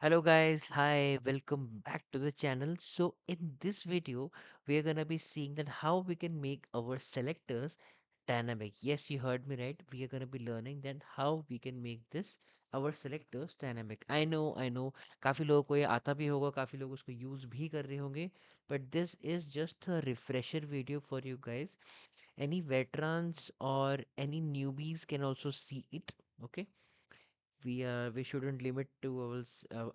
Hello guys, hi, welcome back to the channel. So in this video, we are gonna be seeing that how we can make our selectors dynamic. Yes, you heard me right. We are gonna be learning that how we can make this our selectors dynamic. I know, काफी लोगों को ये आता भी होगा, काफी लोग उसको यूज भी कर रहे होंगे. But this is just a refresher video for you guys. Any veterans or any newbies can also see it. Okay, we shouldn't limit to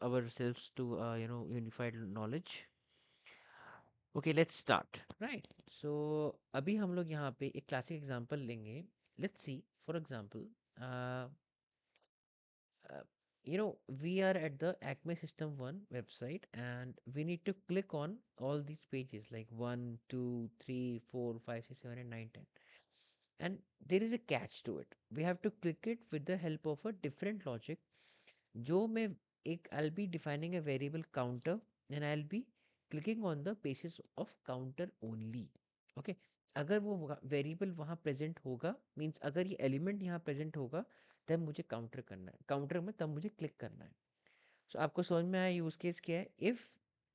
ourselves to unified knowledge. Okay, let's start. Right, so अभी हम लोग यहाँ पे एक classic example लेंगे. Let's see, for example, uh, uh, we are at the Acme System 1 website and we need to click on all these pages like 1 2 3 4 5 6 7 and 9 10. And there is a catch to it. We have to click it with the help of a different logic. जो मैं एक I'll be defining a variable counter and I'll be clicking on the basis of counter only. Okay, अगर वो variable वहाँ present होगा, means अगर ये element यहाँ प्रेजेंट होगा, तब मुझे काउंटर करना है, काउंटर में तब मुझे क्लिक करना है. सो आपको समझ में आया यूज केस क्या है. If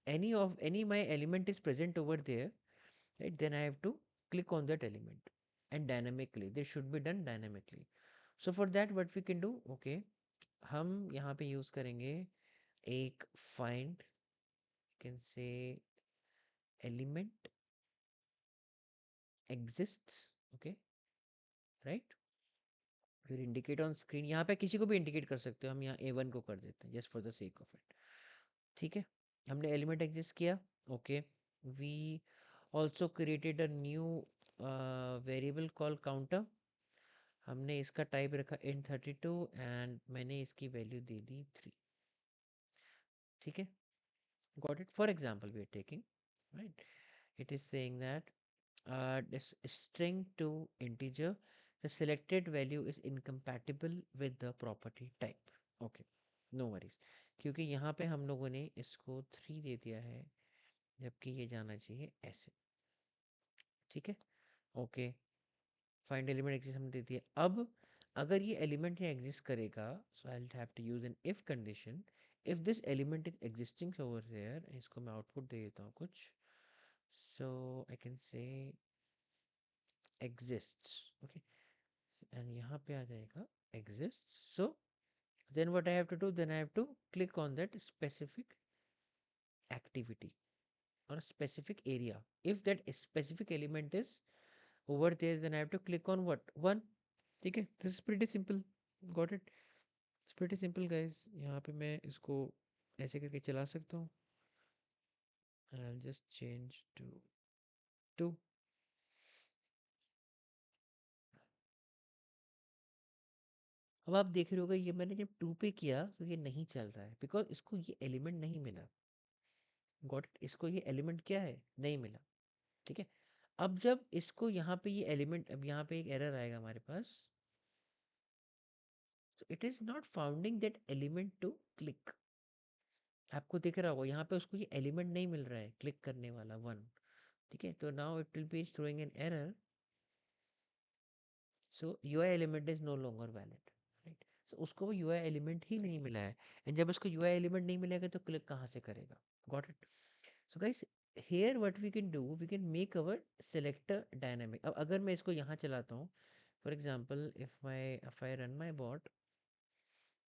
any my element is present over there, right, then I have to click on that element and dynamically this should be done dynamically. So for that what we can do, okay, हम यहाँ पे use करेंगे एक find, can say element exists. Okay, right, फिर indicate on screen. यहाँ पे किसी को भी इंडिकेट कर सकते हो, हम यहाँ A1 को कर देते हैं just for the sake of it. ठीक है, हमने एलिमेंट एग्जिस्ट किया. Okay, we also created a new variable call counter. हमने इसका टाइप रखा int32 एंड मैंने इसकी वैल्यू दे दी 3. ठीक है, got it. For example we are taking, right, it is saying that this string to integer, the selected value is incompatible with the property type. Okay, no worries, क्योंकि यहाँ पे हम लोगों ने इसको 3 दे दिया है जबकि ये जाना चाहिए ऐसे. ठीक है, ओके, फाइंड एलिमेंट एग्जिस्ट हमने दे दिया. अब अगर ये एलिमेंट यहाँ एग्जिस्ट करेगा, so I will have to use an if condition. If this element is existing over there, इसको मैं आउटपुट दे देता हूँ कुछ. So I can say exists. Okay, and यहाँ पे आ जाएगा exists. So then what I have to do, then I have to click on that specific activity or specific area. If that specific element is over there, then I have to click on what one. ठीक है, this is pretty simple. Got it? It's pretty simple guys. यहाँ पे मैं इसको ऐसे करके चला सकता हूँ and I'll just change to 2. अब आप देख रहे होगा ये मैंने जब 2 पे किया तो ये नहीं चल रहा है बिकॉज इसको ये एलिमेंट नहीं मिला. गॉट इट, इसको ये एलिमेंट क्या है, नहीं मिला. ठीक है, अब जब इसको यहाँ पे ये एलिमेंट, अब यहाँ पे एक एरर आएगा हमारे पास. So it is not founding that element to click. आपको दिख रहा होगा यहाँ पे उसको ये एलिमेंट नहीं मिल रहा है क्लिक करने वाला 1. ठीक है, तो now it will be throwing an error. So UI element is no longer valid. Right, so उसको वो यूआई एलिमेंट ही नहीं मिला है. एंड जब उसको यूआई एलिमेंट नहीं मिलेगा तो क्लिक कहाँ से करेगा. Got it. So guys, here what we can do, we can make our selector dynamic. अब अगर मैं इसको यहाँ चलाता हूँ, for example, if I run my bot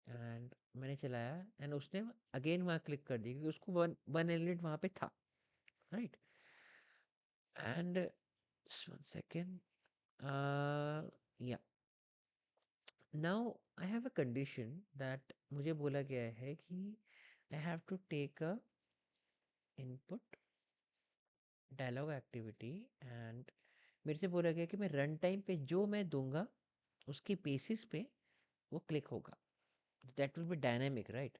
and मैंने चलाया and उसने again वहाँ क्लिक कर दिया क्योंकि उसको वन एलिमेंट वहाँ पे था. Right, and one second, yeah, now I have a condition that मुझे बोला गया है कि I have to take a input dialog activity and मेरे से बोला गया कि मैं रन टाइम पे जो मैं दूंगा उसके बेसिस पे वो क्लिक होगा. That will be dynamic, right.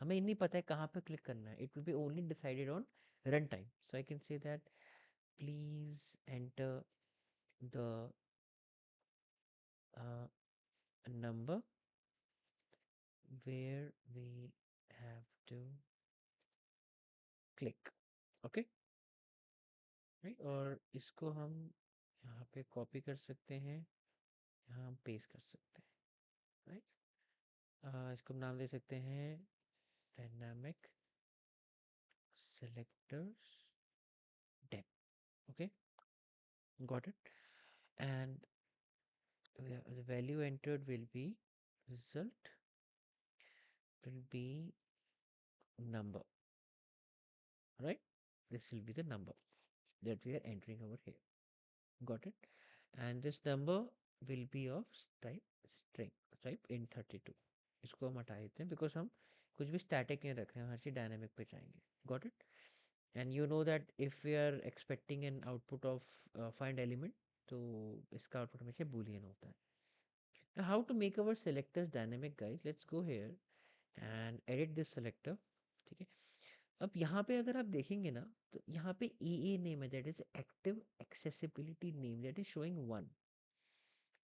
हमें नहीं पता है कहाँ पे क्लिक करना है. It will be only decided on run time. So I can say that please enter the number where we have to click. Okay, right, और इसको हम यहाँ पे कॉपी कर सकते हैं, यहाँ हम पेस्ट कर सकते हैं. राइट, इसको हम नाम दे सकते हैं dynamic selectors depth. Okay, got it. And the value entered will be result will be number, right? This will be the number that we are entering over here. Got it? And this number will be of type string, type int32. इसको हम हटा देते हैं because हम कुछ भी static नहीं रख रहे हैं, हर चीज डायनेमिक पे जाएंगे. Got it? And you know that if we are expecting an output of find element, तो इसका आउटपुट हमेशा बूलियन होता है. How to make our selectors dynamic guys? Let's go here and edit this selector. ठीक है. अब यहाँ पे अगर आप देखेंगे ना, तो यहाँ पे ए नेम है, that is active accessibility name, that is showing 1.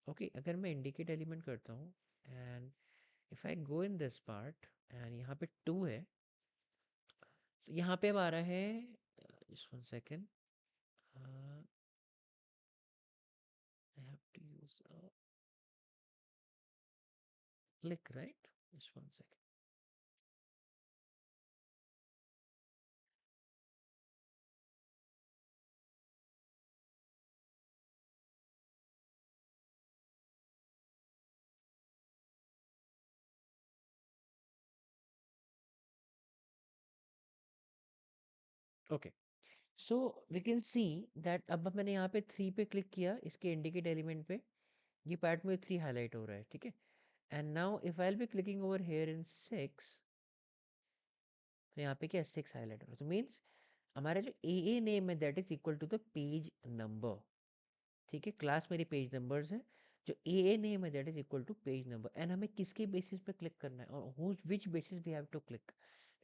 Okay, अगर मैं इंडिकेट एलिमेंट करता हूँ and if I go in this part and यहाँ पे 2 है, तो यहाँ पे अब आ रहा है, just 1 second, I have to use click, right? Just 1 second. Okay, so we can see that अब मैंने यहाँ पे 3 पे क्लिक किया, इसके इंडिकेट एलिमेंट पे, ये पार्ट में 3 हाईलाइट हो रहा है. ठीक है. And now if I will B clicking over here in 6, तो यहाँ पे क्या 6 हाईलाइट हो रहा है, तो मीन्स हमारा जो ए नेम है that is equal to the page number. ठीक है, क्लास मेरी पेज नंबर्स है, जो ए नेम है that is equal to page number. And हमें किसके बेसिस पे क्लिक करना है, और whose which basis we have to click?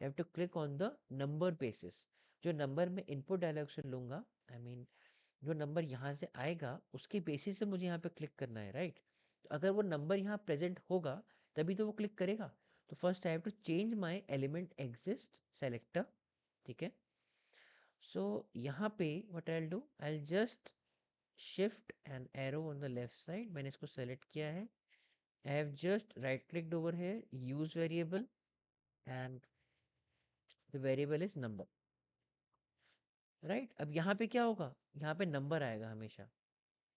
We have to click on the number basis. जो नंबर में इनपुट डायलॉग से लूंगा, आई मीन जो नंबर यहाँ से आएगा उसके बेसिस से मुझे यहाँ पे क्लिक करना है, राइट? तो अगर वो नंबर यहाँ प्रेजेंट होगा तभी तो वो क्लिक करेगा. तो first I have to change my element exist selector. ठीक है. सो यहाँ पे what I will do, I will just shift and arrow on the left side. मैंने इसको सेलेक्ट किया है. I have just right clicked over here, use variable, and the variable is number. Right, अब यहाँ पे क्या होगा, यहाँ पे नंबर आएगा हमेशा.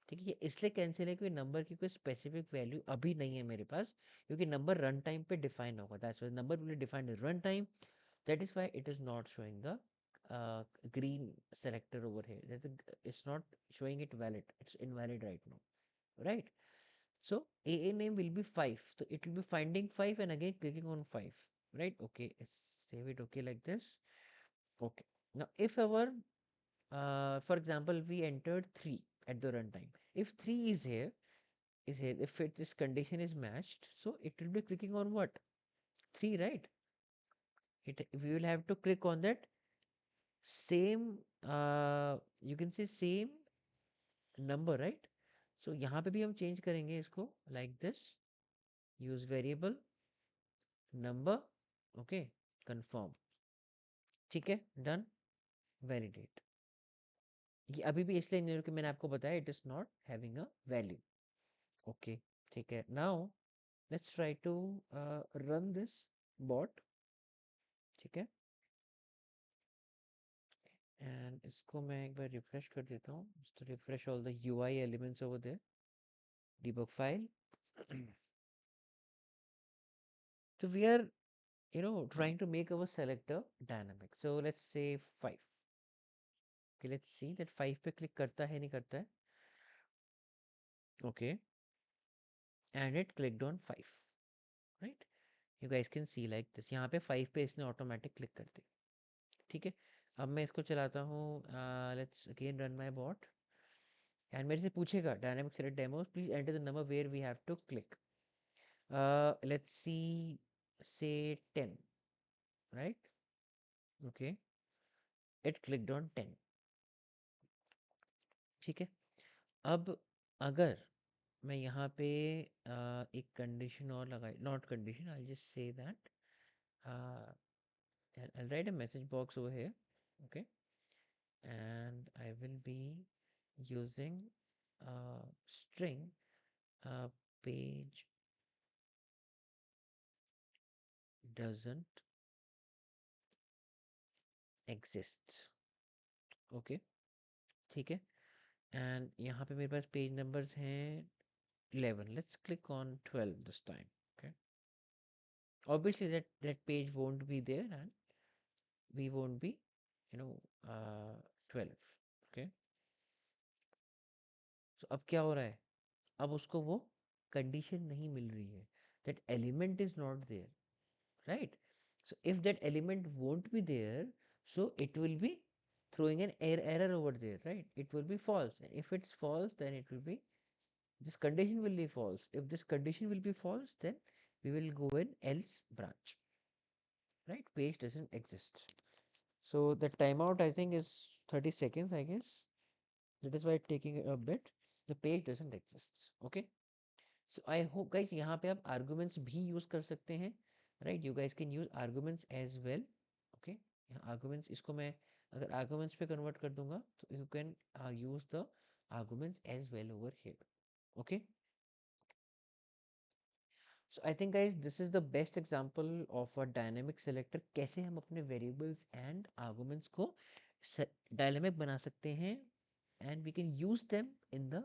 ठीक है, ये इसलिए कैंसिल है क्योंकि नंबर की कोई स्पेसिफिक वैल्यू अभी नहीं है मेरे पास, क्योंकि नंबर रन टाइम पे डिफाइन होगा. That's why number will be defined in run time. That is why it is not showing the green selector over here. It's not showing it valid, it's invalid right now, right? So AA name will be 5, so it will be finding 5 and again clicking on 5, right? Okay, let's save it. Okay, like this. Okay, now if our for example we entered 3 at the runtime, if 3 is here, if this condition is matched, so it will be clicking on what? 3, right? We will have to click on that same, you can say same number, right? So यहाँ पे भी हम change करेंगे इसको like this, use variable number. Okay, confirm. ठीक है, done, validate. ये अभी भी इसलिए नहीं, कि मैंने आपको बताया it is not having a value. Okay, ठीक है. Now let's try to run this bot. ठीक है, and इसको मैं एक बार रिफ्रेश कर देता हूँ. Just to refresh all the UI elements over there. Debug file. So we are, trying to make our selector dynamic. So let's say 5. Okay, let's see that 5 पे click करता है नहीं करता है. Okay, and it clicked on 5, right? You guys can see like this. यहाँ पे 5 पे इसने automatic click कर दी. ठीक है, अब मैं इसको चलाता हूँ. Let's again run my bot and मेरे से पूछेगा dynamic select demos, please enter the number where we have to click. Let's see, say 10, right? Okay, it clicked on 10. ठीक है, अब अगर मैं यहाँ पे एक कंडीशन और लगाई, not condition, I just say that I'll write a message box over here. Okay, and I will be using string page doesn't exists. Okay, ठीक है। एंड यहाँ पे मेरे पास पेज नंबर्स हैं 11. Let's click on 12 this time. Okay, obviously that page won't be there, and we won't be, you know, 12. Okay, so अब क्या हो रहा है? अब उसको वो कंडीशन नहीं मिल रही है, that element is not there, right? So if that element won't be there, so it will be throwing an error over there, right? It will be false, and if it's false, then it will be, this condition will be false. If this condition will be false, then we will go in else branch, right? Page doesn't exist. So the timeout, I think, is 30 seconds, I guess. That is why it's taking a bit. The page doesn't exist. Okay. So I hope guys, यहाँ पे आप arguments भी use कर सकते हैं, right? You guys can use arguments as well. Okay. यहाँ arguments, इसको मैं अगर arguments पे convert कर दूंगा, तो you can use the arguments as well over here. Okay. So I think guys, this is the best example of a dynamic selector. कैसे हम अपने variables and arguments को dynamic बना सकते हैं, and we can use them in the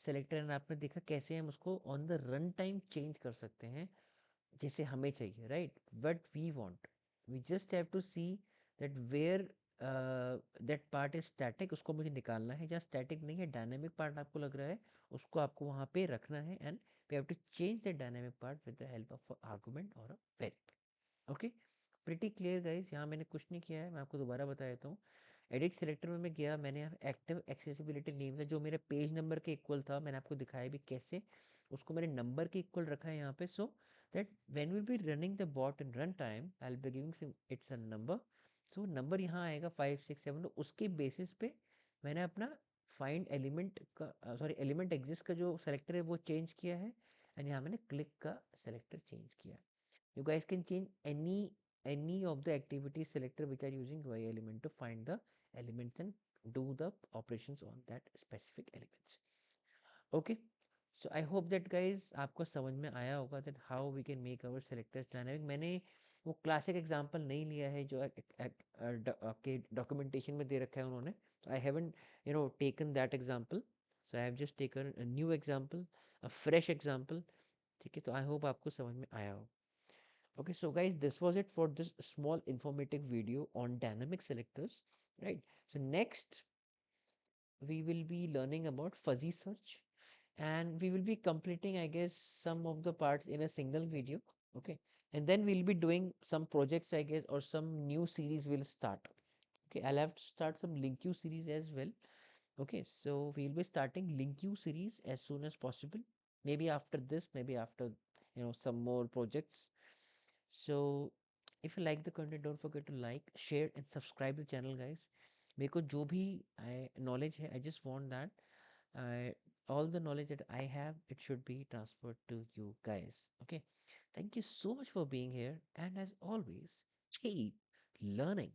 selector. And आपने देखा कैसे हम उसको on the run time change कर सकते हैं जैसे हमें चाहिए, right? What we want, we just have to see that where that part is static, उसको मुझे निकालना है। जहाँ static नहीं है, dynamic part आपको लग रहा है, उसको आपको वहाँ पे रखना है, and we have to change the dynamic part with the help of a argument or a variable. Okay, pretty clear guys। यहाँ मैंने कुछ नहीं किया है, मैं आपको दोबारा बता देता हूँ। एडिट सेलेक्टर में मैं गया, मैंने यहाँ एक्टिव एक्सेसिबिलिटी नेम था जो मेरे पेज नंबर के इक्वल था, मैंने आपको दिखाया भी कैसे उसको मैंने नंबर के इक्वल रखा है यहाँ पे, so that when will be running the bot in run time I will be giving its a number. So number यहाँ आएगा 5 6 7, तो उसके बेसिस पे मैंने अपना फाइंड एलिमेंट का सॉरी एलिमेंट एग्जिस्ट का जो सेलेक्टर है वो चेंज किया है, एंड यहाँ मैंने क्लिक का सेलेक्टर चेंज किया है। You guys can change any of the activity selector which are using y element to find the elements and do the operations on that specific elements. Okay, so I hope that guys आपको समझ में आया होगा that how we can make our selectors dynamic. मैंने वो classic example नहीं लिया है जो आपके documentation में दे रखा है उन्होंने, so I haven't taken that example, so I have just taken a new example, a fresh example. ठीक है, तो I hope आपको समझ में आया हो। Okay, so guys, this was it for this small informative video on dynamic selectors, right? So next we will be learning about fuzzy search, and we will be completing, I guess, some of the parts in a single video. Okay, and then we'll be doing some projects, I guess, or some new series will start. Okay, I'll have to start some LinkU series as well. Okay, so we'll be starting LinkU series as soon as possible. Maybe after this, maybe after some more projects. So if you like the content, don't forget to like, share and subscribe the channel guys। मेरे को जो भी knowledge है, I just want that all the knowledge that I have, it should be transferred to you guys। Okay, thank you so much for being here, and as always, keep learning।